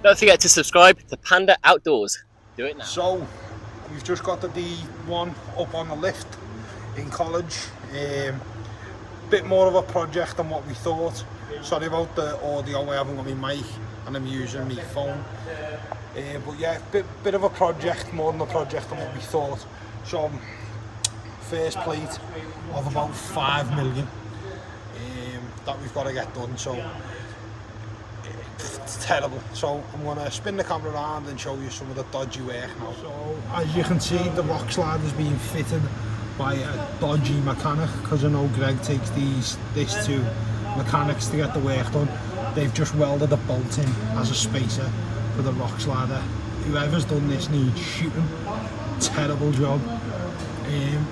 Don't forget to subscribe to Panda Outdoors. Do it now. So, we've just got the D1 up on the lift in college. Bit more of a project than what we thought. Sorry about the audio, I haven't got my mic and I'm using my phone. But yeah, bit of a project, more than a project than what we thought. So, first plate of about 5 million that we've got to get done. So, it's terrible. So I'm going to spin the camera around and show you some of the dodgy work now. So as you can see, the rock slide is being fitted by a dodgy mechanic, because I know Greg takes this to mechanics to get the work done. They've just welded a bolt in as a spacer for the rock slider. Whoever's done this needs shooting. Terrible job.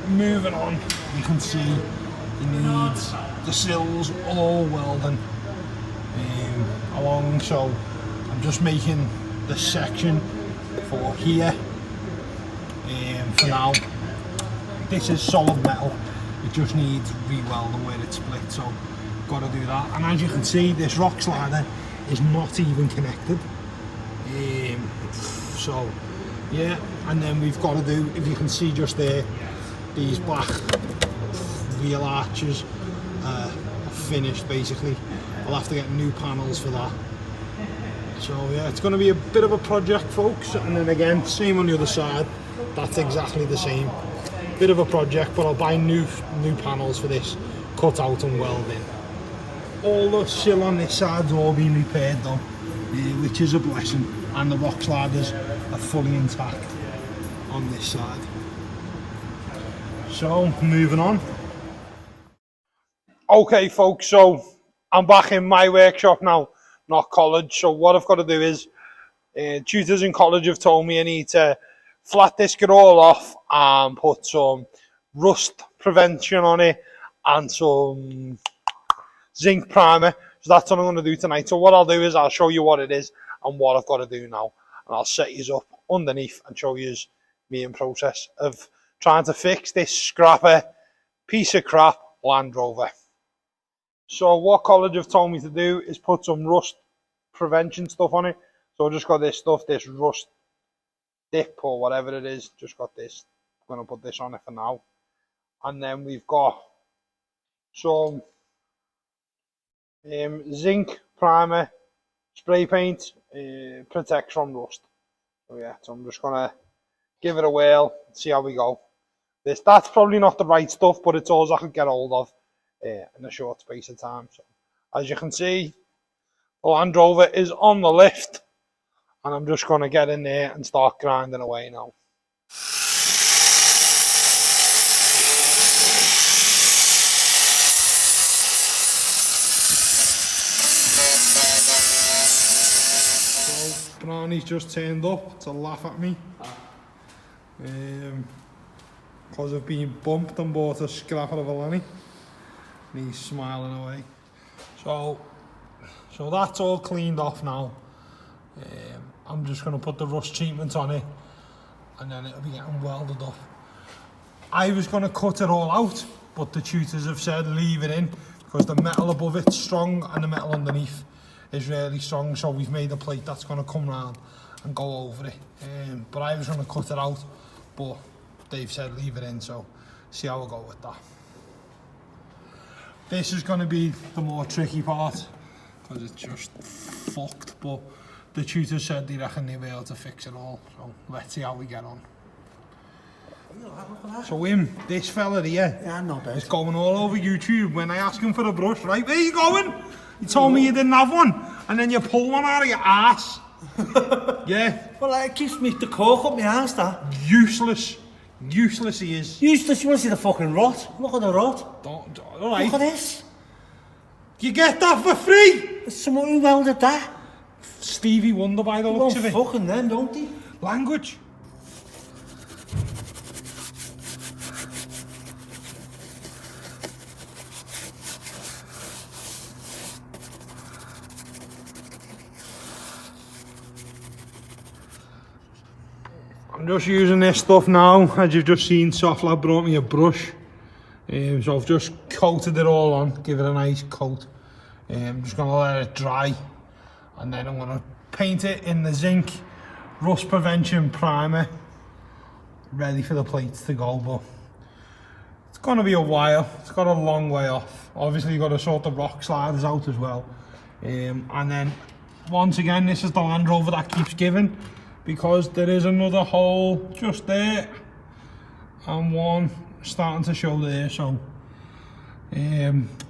Moving on, you can see he needs the sills all welding along, so I'm just making the section for here for now. This is solid metal, it just needs re-welding where it's split, so got to do that. And as you can see, this rock slider is not even connected, so yeah. And then we've got to do, if you can see just there, these black wheel arches are finished basically. I'll have to get new panels for that. So yeah, it's going to be a bit of a project, folks. And then again, same on the other side, that's exactly the same. Bit of a project, but I'll buy new panels for this, cut out and weld in. All the sill on this side's all been repaired though, which is a blessing. And the rock sliders are fully intact on this side. So, moving on. Okay folks, so I'm back in my workshop now, not college. So what I've got to do is, tutors in college have told me I need to flat disc it all off and put some rust prevention on it and some zinc primer. So that's what I'm going to do tonight. So what I'll do is I'll show you what it is and what I've got to do now. And I'll set you up underneath and show you me in process of trying to fix this scrapper piece of crap Land Rover. So what college have told me to do is put some rust prevention stuff on it. So I just got this stuff, this rust dip or whatever it is. Just got this. I'm going to put this on it for now. And then we've got some zinc primer, spray paint, protects from rust. So yeah, so I'm just going to give it a whirl, see how we go. That's probably not the right stuff, but it's all I could get hold of in a short space of time. So as you can see, the Land Rover is on the lift and I'm just going to get in there and start grinding away now. So Brownie's just turned up to laugh at me because I've been bumped and bought a scrapper of a Lanny. And he's smiling away. So that's all cleaned off now. I'm just going to put the rust treatment on it and then it'll be getting welded up. I was going to cut it all out, but the tutors have said leave it in because the metal above it's strong and the metal underneath is really strong. So we've made a plate that's going to come round and go over it. But I was going to cut it out, but they've said leave it in, so see how we'll go with that. This is going to be the more tricky part because it's just fucked, but the tutor said they reckon they'll be able to fix it all, so let's see how we get on. So this fella here, yeah, not bad. Is going all over YouTube when I ask him for a brush, right? Where are you going? You told me you didn't have one, and then you pull one out of your ass. Yeah. Well, it keeps me the cork up my ass, that. Useless. Useless he is. Useless, you want to see the fucking rot? Look at the rot. Alright. Look at this. You get that for free? There's someone who welded that. Stevie Wonder by the looks of it. Fucking them, don't they? Language. I'm just using this stuff now. As you've just seen, Soft Lad brought me a brush. So I've just coated it all on, give it a nice coat. I'm just going to let it dry and then I'm going to paint it in the zinc rust prevention primer, ready for the plates to go. But it's gonna be a while, it's got a long way off. Obviously you've got to sort the rock sliders out as well, and then once again this is the Land Rover that keeps giving, because there is another hole just there and one starting to show there. So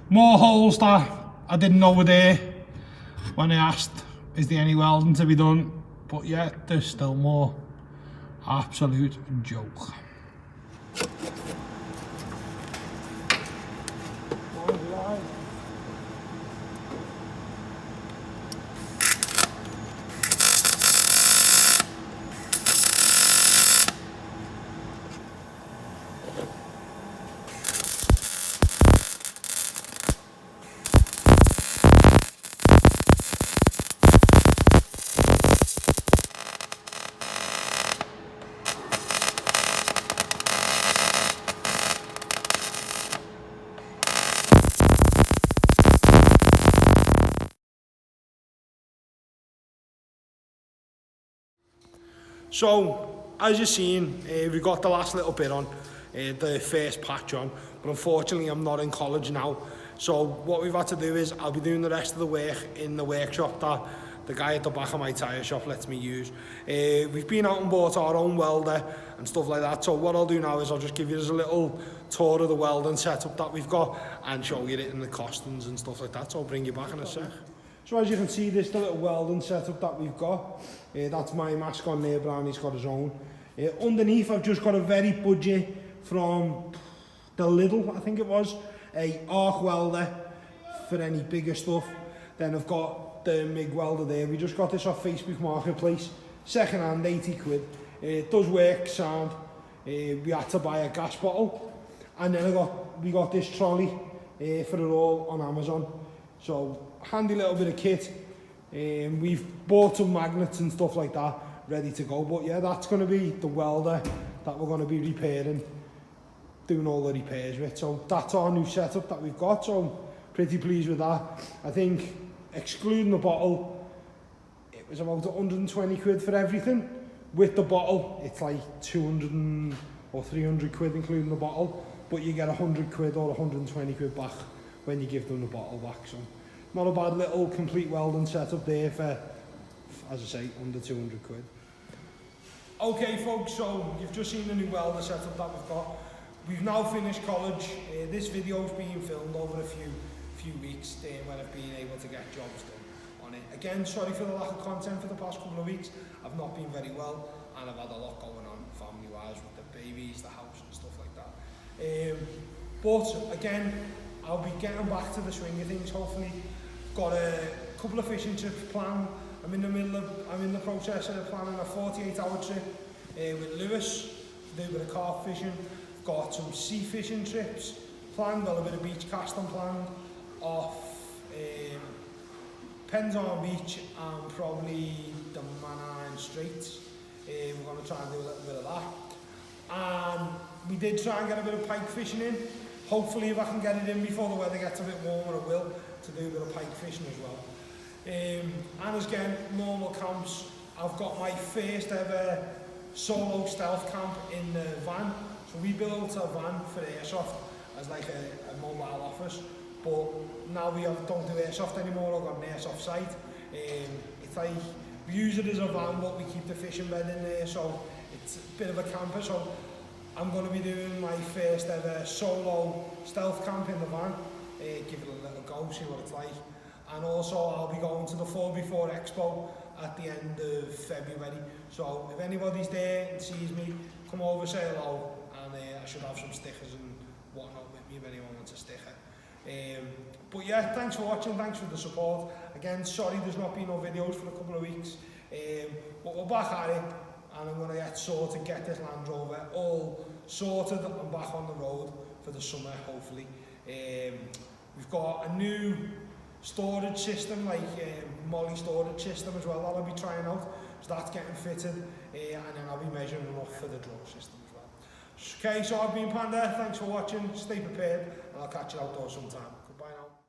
more holes that I didn't know were there when I asked is there any welding to be done, but yeah, there's still more. Absolute joke. So, as you've seen, we got the last little bit on, the first patch on, but unfortunately I'm not in college now. So what we've had to do is, I'll be doing the rest of the work in the workshop that the guy at the back of my tyre shop lets me use. We've been out and bought our own welder and stuff like that, so what I'll do now is I'll just give you a little tour of the welding setup that we've got and show you it in the costings and stuff like that, so I'll bring you back in a sec. So as you can see, this is the little welding setup that we've got. That's my mask on there, Brownie's got his own. Underneath I've just got a very budget from the Lidl, I think it was, a arc welder for any bigger stuff. Then I've got the MIG welder there. We just got this off Facebook Marketplace, second hand, 80 quid. It does work sound. We had to buy a gas bottle, and then we got this trolley for it all on Amazon. So handy little bit of kit. We've bought some magnets and stuff like that ready to go, but yeah, that's going to be the welder that we're going to be repairing, doing all the repairs with. So that's our new setup that we've got, so pretty pleased with that. I think excluding the bottle it was about 120 quid for everything. With the bottle it's like 200 or 300 quid including the bottle, but you get 100 quid or 120 quid back when you give them the bottle back. So not a bad little complete welding setup there for, as I say, under 200 quid. Okay folks, so you've just seen the new welder setup that we've got. We've now finished college. This video's being filmed over a few weeks when I've been able to get jobs done on it. Again, sorry for the lack of content for the past couple of weeks. I've not been very well and I've had a lot going on family wise with the babies, the house and stuff like that. But again, I'll be getting back to the swing of things hopefully. Got a couple of fishing trips planned. I'm in the process of planning a 48-hour trip with Lewis to do a bit of carp fishing. Got some sea fishing trips planned, got a bit of beach casting planned off Penzance Beach and probably the Manine Straits. We're going to try and do a little bit of that. And we did try and get a bit of pike fishing in. Hopefully if I can get it in before the weather gets a bit warmer, I will, to do a bit of pike fishing as well. And again, normal camps. I've got my first ever solo stealth camp in the van. So we built a van for airsoft as like a mobile office, but now don't do airsoft anymore. I've got an airsoft site. It's like we use it as a van, but we keep the fishing bed in there, so it's a bit of a camper. So I'm going to be doing my first ever solo stealth camp in the van. Give it a little go, see what it's like. And also I'll be going to the 4x4 Expo at the end of February. So if anybody's there and sees me, come over, say hello, and I should have some stickers and whatnot with me if anyone wants a sticker. But yeah, thanks for watching, thanks for the support. Again, sorry there's not been no videos for a couple of weeks. But we're back at it, and I'm going to get this Land Rover all sorted and back on the road for the summer, hopefully. We've got a new storage system, like molly storage system as well, that I'll be trying out. So that's getting fitted, and then I'll be measuring them up for the drone system as well. Okay, so I've been Panda, thanks for watching, stay prepared, and I'll catch you outdoors sometime. Goodbye now.